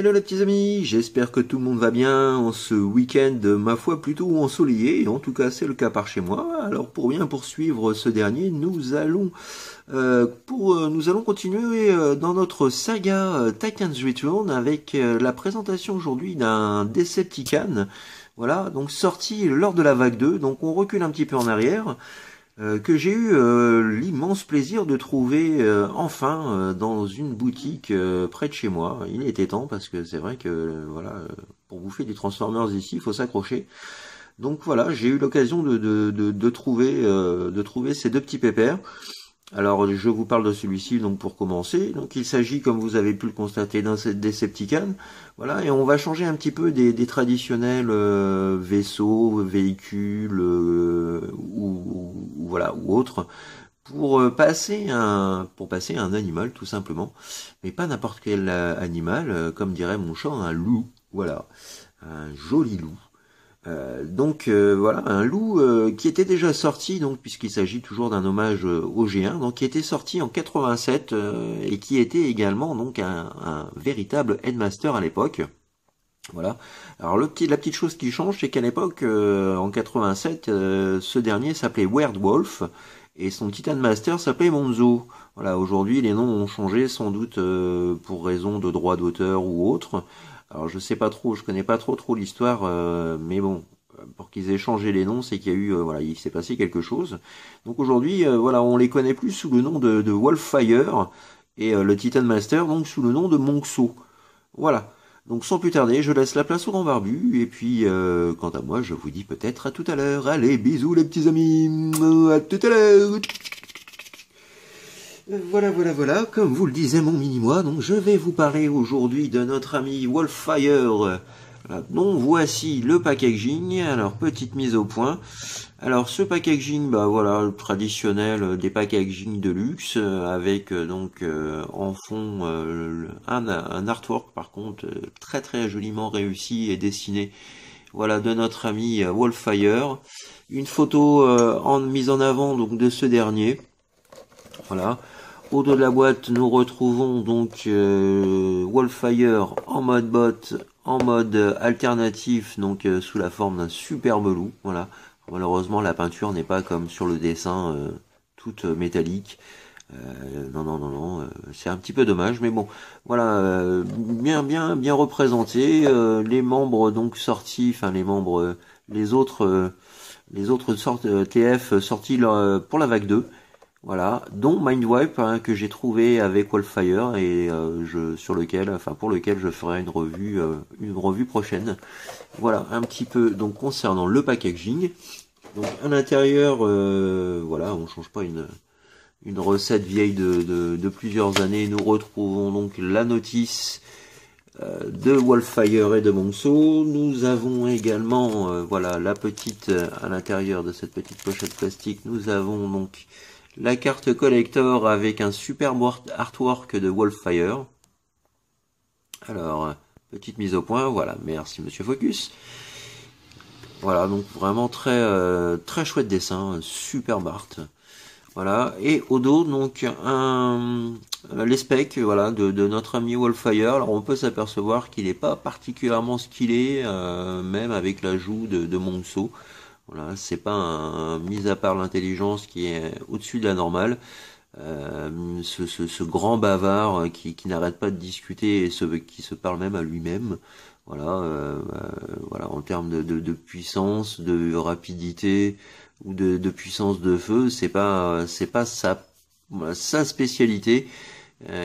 Hello les petits amis, j'espère que tout le monde va bien en ce week-end, ma foi plutôt ensoleillé, en tout cas c'est le cas par chez moi. Alors pour bien poursuivre ce dernier, nous allons continuer dans notre saga Titans Return avec la présentation aujourd'hui d'un Decepticon, voilà, donc sorti lors de la vague 2, donc on recule un petit peu en arrière. Que j'ai eu l'immense plaisir de trouver enfin dans une boutique près de chez moi. Il était temps parce que c'est vrai que pour bouffer des Transformers ici, il faut s'accrocher. Donc voilà, j'ai eu l'occasion de trouver ces deux petits pépères. Alors je vous parle de celui-ci donc pour commencer. Donc il s'agit, comme vous avez pu le constater, d'un Decepticon. Voilà, et on va changer un petit peu des traditionnels vaisseaux, véhicules ou autres pour passer un animal tout simplement, mais pas n'importe quel animal, comme dirait mon chat, un loup. Voilà, un joli loup. Voilà, un loup qui était déjà sorti, donc puisqu'il s'agit toujours d'un hommage au G1, donc qui était sorti en 87 et qui était également donc un véritable headmaster à l'époque. Voilà. Alors la petite chose qui change, c'est qu'à l'époque, en 87, ce dernier s'appelait Weirdwolf et son Titan Master s'appelait Monzo. Voilà, aujourd'hui les noms ont changé sans doute pour raison de droit d'auteur ou autre. Alors je sais pas trop, je connais pas trop l'histoire, mais bon, pour qu'ils aient changé les noms, c'est qu'il y a eu, il s'est passé quelque chose. Donc aujourd'hui, on les connaît plus sous le nom de Wolffire et le Titan Master donc sous le nom de Monxo. Voilà. Donc sans plus tarder, je laisse la place au grand barbu, et puis quant à moi, je vous dis peut-être à tout à l'heure. Allez, bisous les petits amis, à tout à l'heure. Voilà, comme vous le disait mon mini-moi, donc je vais vous parler aujourd'hui de notre ami Wolffire. Voilà, donc voici le packaging, alors petite mise au point. Alors ce packaging, le traditionnel des packaging de luxe, avec en fond un artwork par contre très joliment réussi et dessiné, voilà, de notre ami Wolffire. Une photo mise en avant donc de ce dernier. Voilà. Au dos de la boîte, nous retrouvons donc Wolffire en mode bot, en mode alternatif, donc sous la forme d'un superbe loup. Voilà. Malheureusement, la peinture n'est pas comme sur le dessin, toute métallique. Non, c'est un petit peu dommage, mais bon, voilà, bien représenté. Les membres donc sortis, enfin les autres sortes TF sortis pour la vague 2. Voilà, dont Mindwipe que j'ai trouvé avec Wolffire et pour lequel je ferai une revue prochaine. Voilà un petit peu donc concernant le packaging. Donc à l'intérieur, on change pas une recette vieille de plusieurs années. Nous retrouvons donc la notice de Wolffire et de Monxo. Nous avons également la petite à l'intérieur de cette petite pochette plastique. Nous avons donc la carte collector avec un superbe artwork de Wolffire. Alors, petite mise au point, voilà, merci Monsieur Focus. Voilà, donc vraiment très chouette dessin, superbe art. Voilà, et au dos, donc, les specs, voilà, de notre ami Wolffire. Alors, on peut s'apercevoir qu'il n'est pas particulièrement skillé, même avec l'ajout de Monxo. Voilà, c'est pas mis à part l'intelligence qui est au-dessus de la normale. Ce grand bavard qui n'arrête pas de discuter et qui se parle même à lui-même. Voilà, en termes de puissance, de rapidité ou de puissance de feu, c'est pas sa spécialité.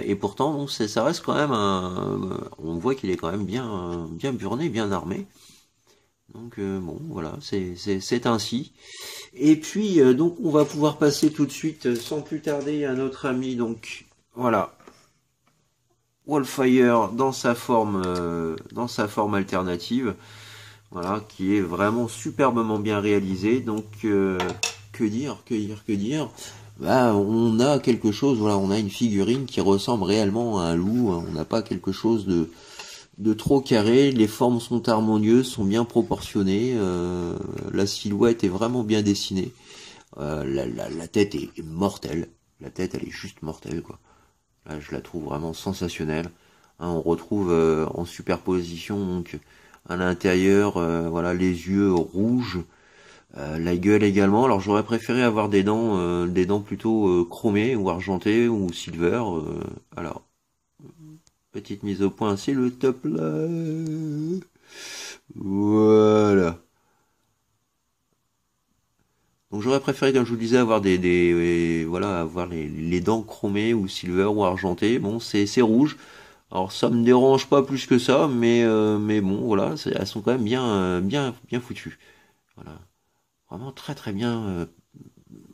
Et pourtant, bon, ça reste quand même on voit qu'il est quand même bien burné, bien armé. Donc voilà, c'est ainsi. Et puis donc on va pouvoir passer tout de suite, sans plus tarder, à notre ami, donc voilà, Wolffire dans sa forme alternative, voilà, qui est vraiment superbement bien réalisé. Donc que dire, on a quelque chose, voilà, on a une figurine qui ressemble réellement à un loup. On n'a pas quelque chose de trop carré, les formes sont harmonieuses, sont bien proportionnées, la silhouette est vraiment bien dessinée, la tête est mortelle, la tête elle est juste mortelle quoi. Là je la trouve vraiment sensationnelle. Hein, on retrouve en superposition donc à l'intérieur, voilà, les yeux rouges, la gueule également. Alors j'aurais préféré avoir des dents plutôt chromées ou argentées ou silver. Alors petite mise au point, c'est le top là. Voilà. Donc j'aurais préféré, comme je vous le disais, avoir voilà, avoir les dents chromées ou silver ou argentées. Bon, c'est rouge. Alors ça me dérange pas plus que ça, mais bon, voilà, elles sont quand même bien foutues. Voilà, vraiment très très bien.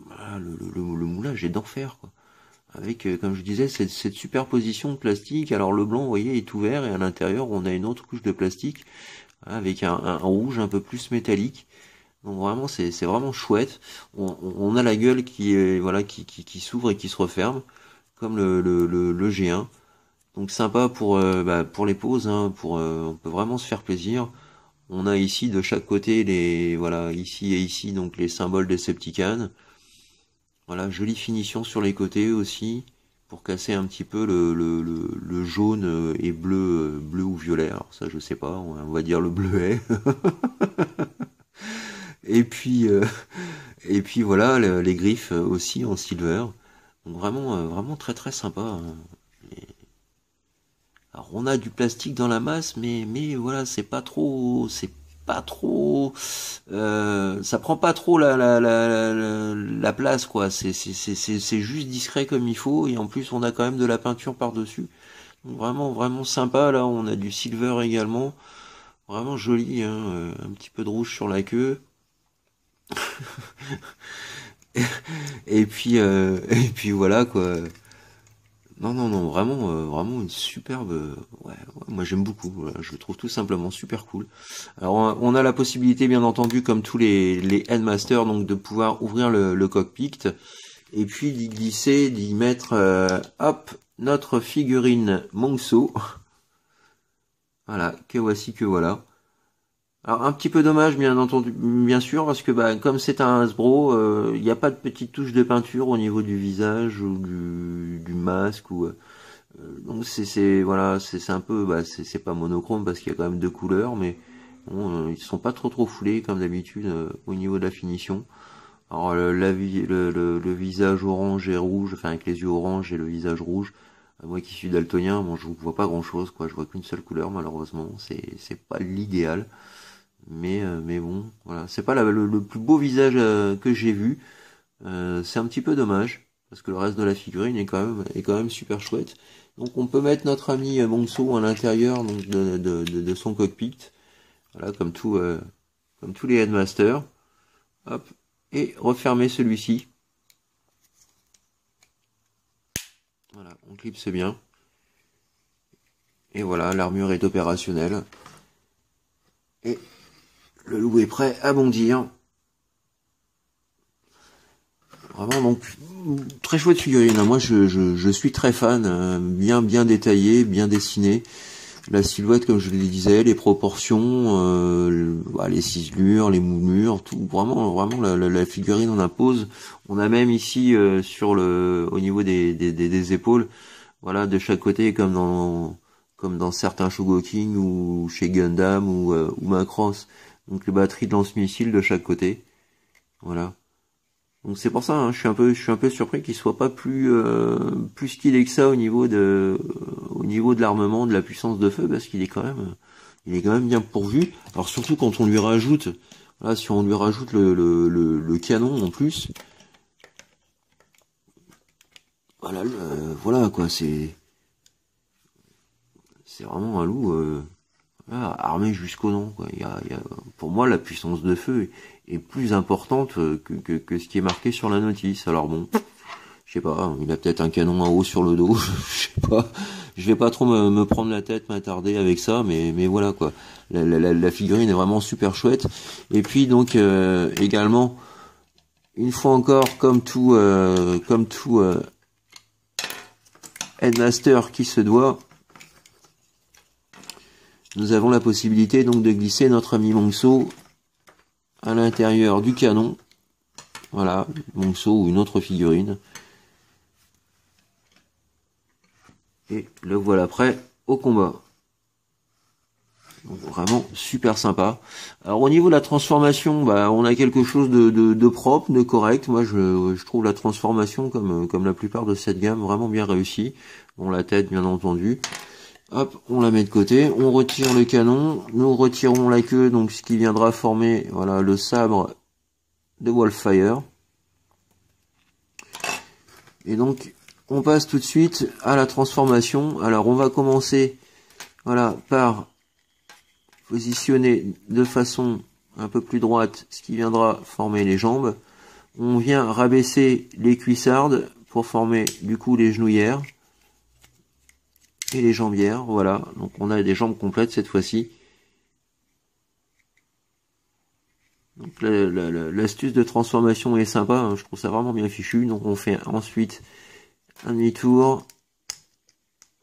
Voilà, le moulage est d'enfer, quoi. Avec, comme je disais, cette superposition de plastique. Alors le blanc, vous voyez, est ouvert et à l'intérieur, on a une autre couche de plastique, voilà, avec un rouge un peu plus métallique. Donc vraiment, c'est vraiment chouette. On a la gueule qui est, voilà, qui s'ouvre et qui se referme, comme le G1. Donc sympa pour les pauses, hein, on peut vraiment se faire plaisir. On a ici de chaque côté voilà, ici et ici, donc les symboles des Decepticons. Voilà, jolie finition sur les côtés aussi, pour casser un petit peu le jaune et bleu ou violet. Alors ça, je sais pas, on va dire le bleuet. Et puis, et puis voilà, les griffes aussi en silver. Donc vraiment très très sympa, hein. Alors on a du plastique dans la masse, mais voilà, c'est pas trop, ça prend pas trop la place, quoi. C'est juste discret comme il faut, et en plus on a quand même de la peinture par dessus. Donc vraiment sympa. Là on a du silver également, vraiment joli, hein, un petit peu de rouge sur la queue. Et puis voilà, quoi. Non, vraiment une superbe. Ouais, moi j'aime beaucoup. Voilà, je le trouve tout simplement super cool. Alors on a la possibilité, bien entendu, comme tous les Headmasters, donc de pouvoir ouvrir le cockpit et puis d'y glisser, d'y mettre, hop, notre figurine Monceau. Voilà, que voici, que voilà. Alors un petit peu dommage, bien entendu, bien sûr, parce que bah, comme c'est un Hasbro, il n'y a pas de petite touche de peinture au niveau du visage ou du masque ou donc voilà, c'est un peu, bah, c'est pas monochrome parce qu'il y a quand même deux couleurs, mais bon, ils sont pas trop foulés comme d'habitude au niveau de la finition. Alors le visage orange et rouge, enfin avec les yeux orange et le visage rouge. Moi qui suis daltonien, bon je vois pas grand chose, quoi. Je vois qu'une seule couleur, malheureusement. C'est pas l'idéal. Mais bon, voilà, c'est pas le plus beau visage que j'ai vu. C'est un petit peu dommage parce que le reste de la figurine est quand même super chouette. Donc on peut mettre notre ami Monceau à l'intérieur donc de son cockpit, voilà, comme tous les Headmasters. Hop, et refermer celui-ci. Voilà, on clipse bien. Et voilà, l'armure est opérationnelle. Et le loup est prêt à bondir. Vraiment, donc, très chouette figurine. Moi, je suis très fan. Bien détaillé, bien dessiné. La silhouette, comme je le disais, les proportions, les ciselures, les moulures, tout. Vraiment, la figurine en impose. On a même ici, au niveau des épaules, voilà, de chaque côté, comme dans certains Shogoking ou chez Gundam ou Macross. Donc les batteries de lance-missiles de chaque côté. Voilà. Donc c'est pour ça, hein, je suis un peu surpris qu'il soit pas plus stylé que ça au niveau de l'armement, de la puissance de feu, parce il est quand même bien pourvu. Alors surtout quand on lui rajoute, voilà, si on lui rajoute le canon en plus, voilà, voilà quoi, c'est vraiment un loup. Voilà, armé jusqu'au nom, quoi. Pour moi, la puissance de feu est plus importante que ce qui est marqué sur la notice. Alors bon, je sais pas, il a peut-être un canon à eau sur le dos, je sais pas. Je vais pas trop me prendre la tête, m'attarder avec ça, mais voilà quoi. La figurine est vraiment super chouette. Et puis donc également, une fois encore, comme tout Headmaster qui se doit, nous avons la possibilité donc de glisser notre ami Monceau à l'intérieur du canon. Voilà, Monceau ou une autre figurine. Et le voilà prêt au combat. Donc vraiment super sympa. Alors au niveau de la transformation, bah, on a quelque chose de propre, de correct. Moi je trouve la transformation comme la plupart de cette gamme vraiment bien réussie. Bon, la tête bien entendu. Hop, on la met de côté, on retire le canon, nous retirons la queue, donc ce qui viendra former voilà le sabre de Wolfire. Et donc on passe tout de suite à la transformation. Alors on va commencer voilà par positionner de façon un peu plus droite ce qui viendra former les jambes. On vient rabaisser les cuissardes pour former du coup les genouillères et les jambières. Voilà, donc on a des jambes complètes cette fois-ci. Donc l'astuce de transformation est sympa, hein, je trouve ça vraiment bien fichu. Donc on fait ensuite un demi-tour,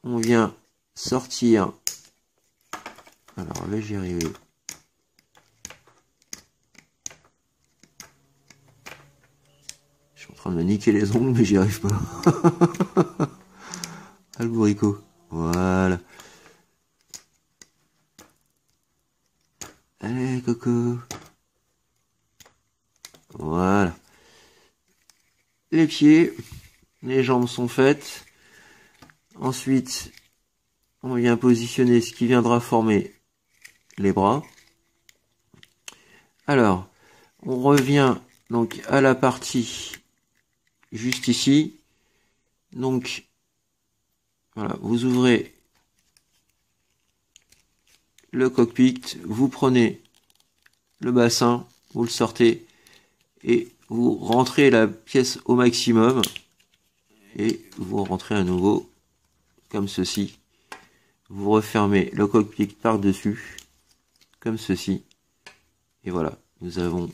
on vient sortir. Alors là j'y arrivé. Je suis en train de me niquer les ongles mais j'y arrive pas. Alborico. Voilà. Allez Coco. Voilà. Les pieds, les jambes sont faites. Ensuite, on vient positionner ce qui viendra former les bras. Alors, on revient donc à la partie juste ici. Donc, voilà, vous ouvrez le cockpit, vous prenez le bassin, vous le sortez et vous rentrez la pièce au maximum et vous rentrez à nouveau comme ceci. Vous refermez le cockpit par-dessus comme ceci et voilà, nous avons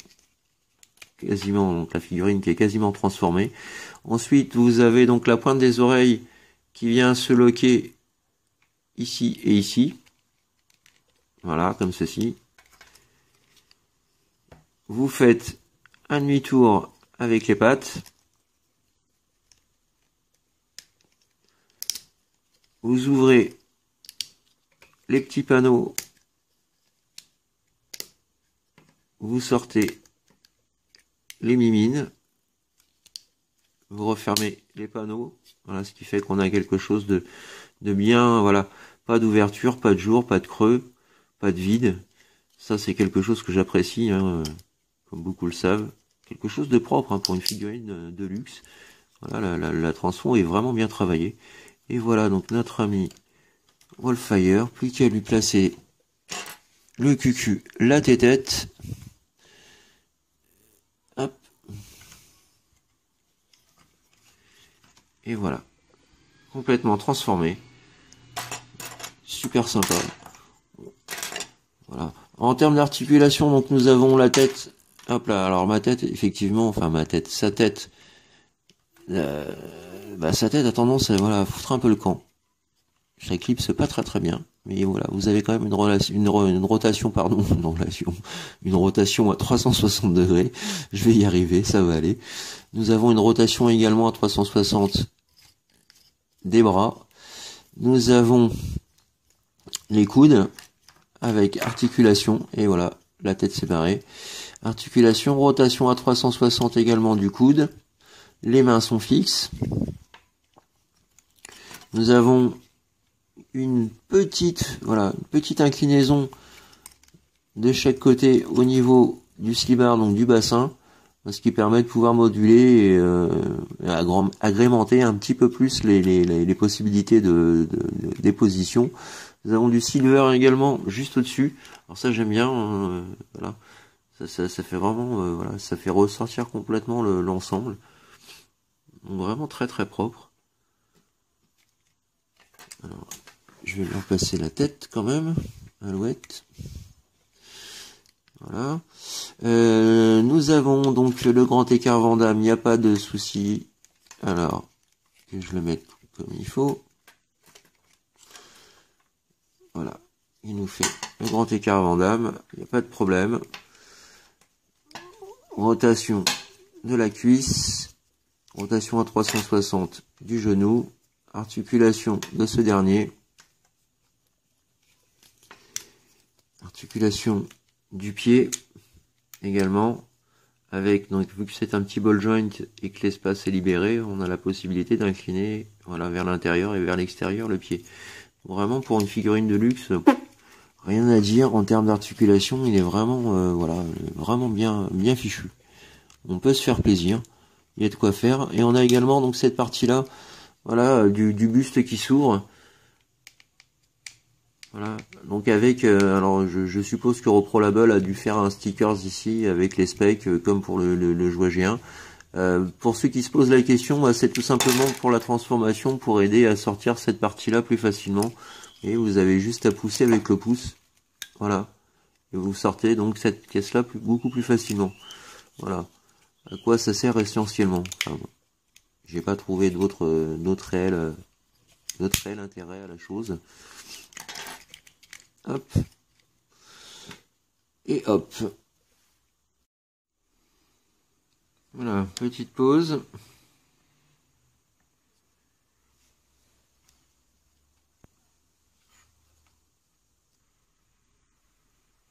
quasiment donc la figurine qui est quasiment transformée. Ensuite, vous avez donc la pointe des oreilles qui vient se loquer ici et ici. Voilà, comme ceci. Vous faites un demi-tour avec les pattes. Vous ouvrez les petits panneaux. Vous sortez les mimines. Vous refermez les panneaux. Voilà, ce qui fait qu'on a quelque chose de bien, voilà. Pas d'ouverture, pas de jour, pas de creux, pas de vide. Ça, c'est quelque chose que j'apprécie, hein, comme beaucoup le savent. Quelque chose de propre hein, pour une figurine de luxe. Voilà, la transfo est vraiment bien travaillée. Et voilà, donc notre ami Wolfire, plus qu'à lui placer le cucu, la tétette. Hop. Et voilà. Complètement transformé. Super sympa. Voilà. En termes d'articulation, donc nous avons la tête. Hop là, alors ma tête, effectivement, enfin ma tête, sa tête. Sa tête a tendance à voilà, foutre un peu le camp. Ça éclipse pas très bien. Mais voilà, vous avez quand même une rotation, pardon, une rotation à 360 degrés. Je vais y arriver, ça va aller. Nous avons une rotation également à 360 des bras. Nous avons les coudes avec articulation et voilà, la tête séparée. Articulation, rotation à 360 également du coude. Les mains sont fixes. Nous avons une petite inclinaison de chaque côté au niveau du slibard, donc du bassin, ce qui permet de pouvoir moduler et agrémenter un petit peu plus les possibilités de déposition. Nous avons du silver également juste au-dessus. Alors ça j'aime bien, voilà. Ça fait vraiment, voilà, ça fait ressortir complètement l'ensemble. Donc vraiment très propre. Alors, je vais leur passer la tête quand même, Alouette. Voilà. Nous avons donc le grand écart Van Damme, il n'y a pas de souci. Alors, que je le mette comme il faut. Voilà. Il nous fait le grand écart Van Damme, il n'y a pas de problème. Rotation de la cuisse. Rotation à 360 du genou. Articulation de ce dernier. articulation du pied également. Avec, donc, vu que c'est un petit ball joint et que l'espace est libéré, on a la possibilité d'incliner voilà, vers l'intérieur et vers l'extérieur le pied. Vraiment, pour une figurine de luxe, rien à dire en termes d'articulation, il est vraiment, voilà, vraiment bien fichu. On peut se faire plaisir, il y a de quoi faire. Et on a également donc cette partie-là, voilà, du buste qui s'ouvre. Voilà, donc avec, alors je suppose que ReproLabel a dû faire un stickers ici avec les specs comme pour le jouet G1. Pour ceux qui se posent la question, bah, c'est tout simplement pour la transformation, pour aider à sortir cette partie-là plus facilement. Et vous avez juste à pousser avec le pouce, voilà, et vous sortez donc cette caisse-là beaucoup plus facilement. Voilà, à quoi ça sert essentiellement. Enfin, bon, j'ai pas trouvé d'autre réel intérêt à la chose. Hop. Et hop. Voilà, petite pause.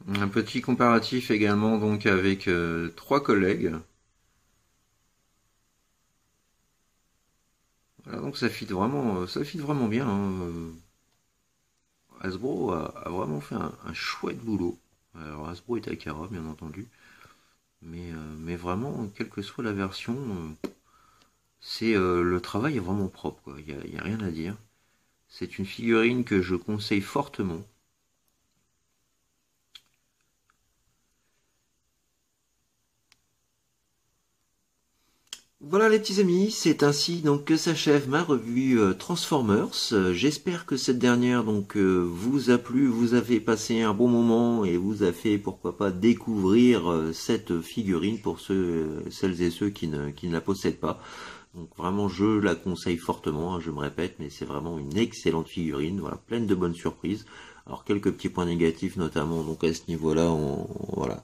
Un petit comparatif également donc avec 3 collègues. Voilà, donc ça fit vraiment bien. Hein. Hasbro a vraiment fait un chouette boulot. Alors Hasbro est Takara bien entendu, mais vraiment quelle que soit la version, c'est le travail est vraiment propre quoi. Il y a rien à dire. C'est une figurine que je conseille fortement. Voilà les petits amis, c'est ainsi donc que s'achève ma revue Transformers. J'espère que cette dernière donc vous a plu, vous avez passé un bon moment et vous a fait pourquoi pas découvrir cette figurine pour celles et ceux qui ne la possèdent pas. Donc vraiment je la conseille fortement, hein, je me répète, mais c'est vraiment une excellente figurine, voilà, pleine de bonnes surprises. Alors quelques petits points négatifs notamment donc à ce niveau-là, voilà.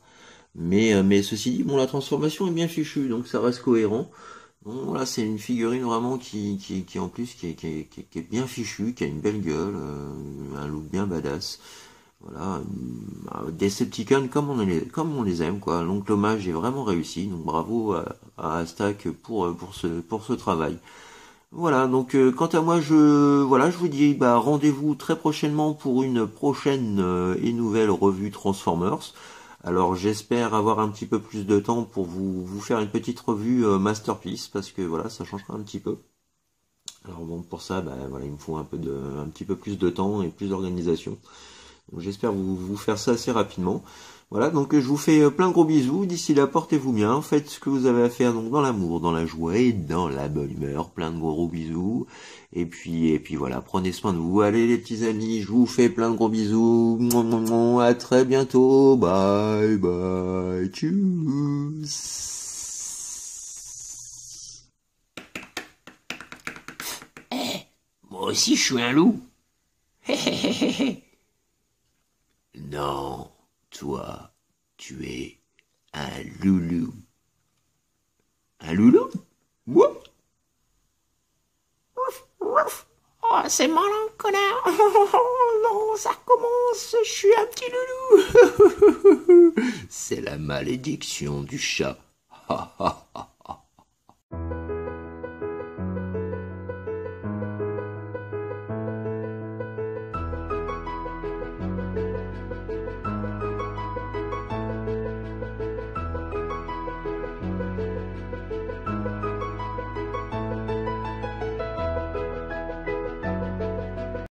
Mais ceci dit, bon, la transformation est bien fichue, donc ça reste cohérent. Bon, voilà, c'est une figurine vraiment qui en plus qui est bien fichue, qui a une belle gueule, un look bien badass. Voilà, Decepticons comme on les aime quoi. Donc l'hommage est vraiment réussi. Donc bravo à Aztak pour ce travail. Voilà, donc quant à moi, je vous dis bah rendez-vous très prochainement pour une prochaine et nouvelle revue Transformers. Alors j'espère avoir un petit peu plus de temps pour vous faire une petite revue Masterpiece parce que voilà, ça changera un petit peu. Alors bon, pour ça, bah, voilà, il me faut un petit peu plus de temps et plus d'organisation. Donc j'espère vous faire ça assez rapidement. Voilà, donc je vous fais plein de gros bisous. D'ici là, portez-vous bien, faites ce que vous avez à faire donc dans l'amour, dans la joie et dans la bonne humeur. Plein de gros bisous. Et puis voilà, prenez soin de vous. Allez les petits amis, je vous fais plein de gros bisous. À très bientôt. Bye bye. Tchuss. Moi aussi je suis un loup. Non, toi, tu es un loulou. Un loulou? What? Oh, c'est malin, connard. Oh non, ça recommence, je suis un petit loulou. C'est la malédiction du chat.